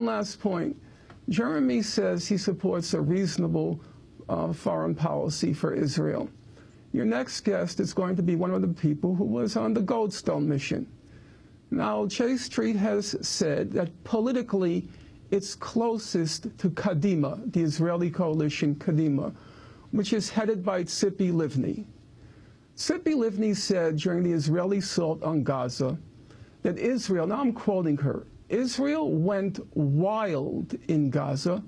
Last point. Jeremy says he supports a reasonable foreign policy for Israel. Your next guest is going to be one of the people who was on the Goldstone mission. Now, J Street has said that politically it's closest to Kadima, the Israeli coalition Kadima, which is headed by Tzipi Livni. Tzipi Livni said during the Israeli assault on Gaza that Israel, now I'm quoting her, Israel went wild in Gaza,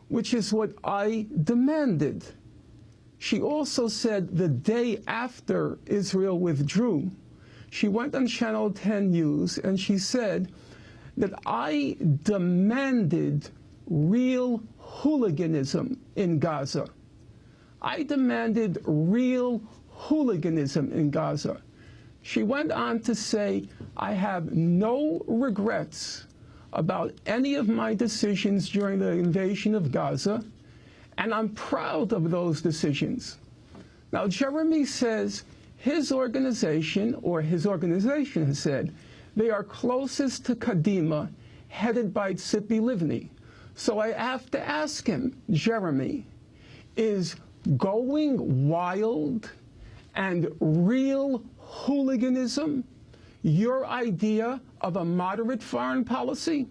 which is what I demanded. She also said the day after Israel withdrew, she went on Channel 10 News and she said that I demanded real hooliganism in Gaza. I demanded real hooliganism in Gaza. She went on to say, I have no regrets about any of my decisions during the invasion of Gaza, and I'm proud of those decisions. Now, Jeremy says his organization, or his organization has said, they are closest to Kadima, headed by Tzipi Livni. So I have to ask him, Jeremy, is going wild and real hooliganism your idea of a moderate foreign policy?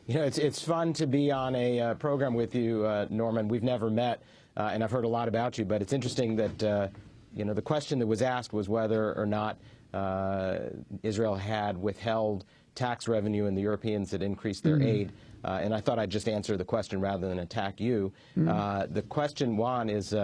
You know, it's fun to be on a program with you, Norman. We've never met, and I've heard a lot about you, but it's interesting that, you know, the question that was asked was whether or not Israel had withheld tax revenue and the Europeans had increased their aid. And I thought I'd just answer the question rather than attack you. The question, Juan, is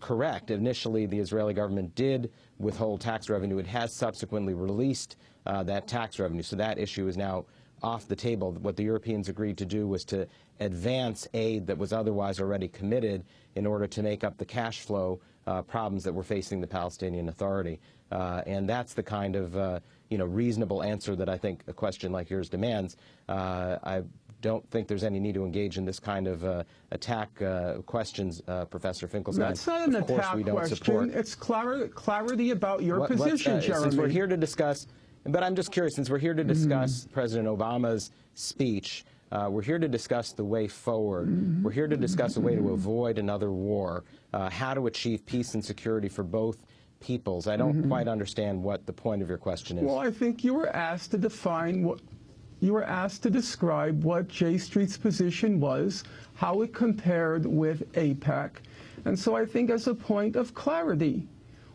correct. Initially, the Israeli government did withhold tax revenue. It has subsequently released that tax revenue. So that issue is now off the table. What the Europeans agreed to do was to advance aid that was otherwise already committed in order to make up the cash flow problems that were facing the Palestinian Authority. And that's the kind of you know, reasonable answer that I think a question like yours demands. I don't think there's any need to engage in this kind of attack questions, Professor Finkelstein. That's not an attack question. It's clarity about your position, Jeremy. Since we're here to discuss, but I'm just curious, since we're here to discuss President Obama's speech, we're here to discuss the way forward. We're here to discuss a way to avoid another war, how to achieve peace and security for both peoples. I don't quite understand what the point of your question is. Well, I think you were asked to define what, you were asked to describe what J Street's position was, how it compared with AIPAC. And so I think as a point of clarity,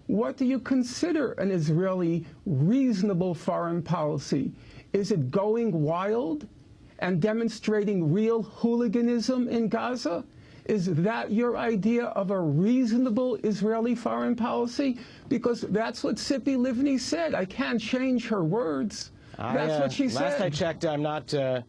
what do you consider an Israeli reasonable foreign policy? Is it going wild and demonstrating real hooliganism in Gaza? Is that your idea of a reasonable Israeli foreign policy? Because that's what Tzipi Livni said. I can't change her words. That's what she said. Last I checked, I'm not Tzipi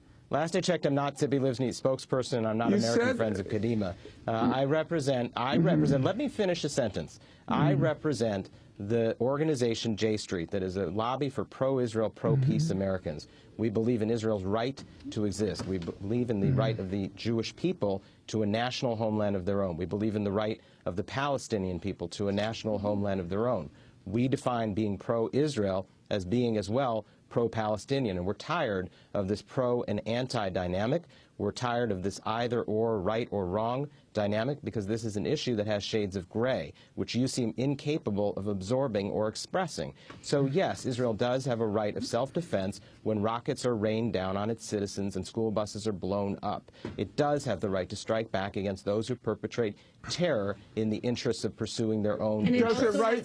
Livni's spokesperson. I'm not American Friends of Kadima. I represent, let me finish a sentence. I represent the organization J Street, that is a lobby for pro-Israel, pro-peace Americans. We believe in Israel's right to exist. We believe in the right of the Jewish people to a national homeland of their own. We believe in the right of the Palestinian people to a national homeland of their own. We define being pro-Israel as being as well pro-Palestinian, and we're tired of this pro and anti dynamic. We're tired of this either or, right or wrong dynamic, because this is an issue that has shades of gray, which you seem incapable of absorbing or expressing. So yes, Israel does have a right of self-defense when rockets are rained down on its citizens and school buses are blown up. It does have the right to strike back against those who perpetrate terror in the interests of pursuing their own interests.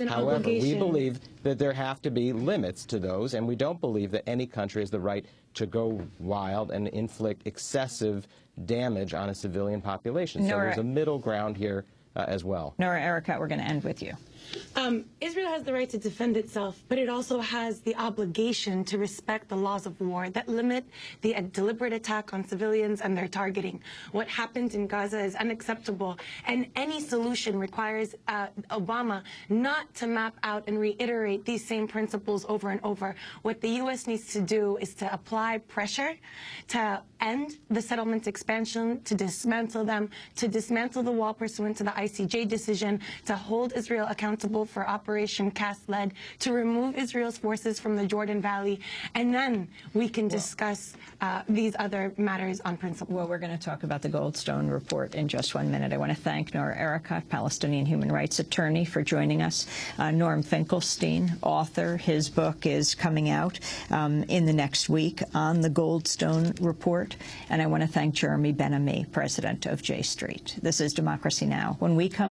However, we believe that there have to be limits to those, and we don't believe that any country has the right to go wild and inflict excessive damage on a civilian population. So there's a middle ground here as well. Noura, Erakat, we're going to end with you. Israel has the right to defend itself, but it also has the obligation to respect the laws of war that limit the deliberate attack on civilians and their targeting. What happened in Gaza is unacceptable, and any solution requires Obama not to map out and reiterate these same principles over and over. What the U.S. needs to do is to apply pressure to end the settlement expansion, to dismantle them, to dismantle the wall pursuant to the ICJ decision, to hold Israel accountable responsible for Operation Cast-Lead to remove Israel's forces from the Jordan Valley, and then we can discuss these other matters on principle. Well, we're going to talk about the Goldstone report in just 1 minute. I want to thank Noura Erakat, Palestinian human rights attorney, for joining us. Norman Finkelstein, author. His book is coming out in the next week on the Goldstone report. And I want to thank Jeremy Ben-Ami, president of J Street. This is Democracy Now! When we come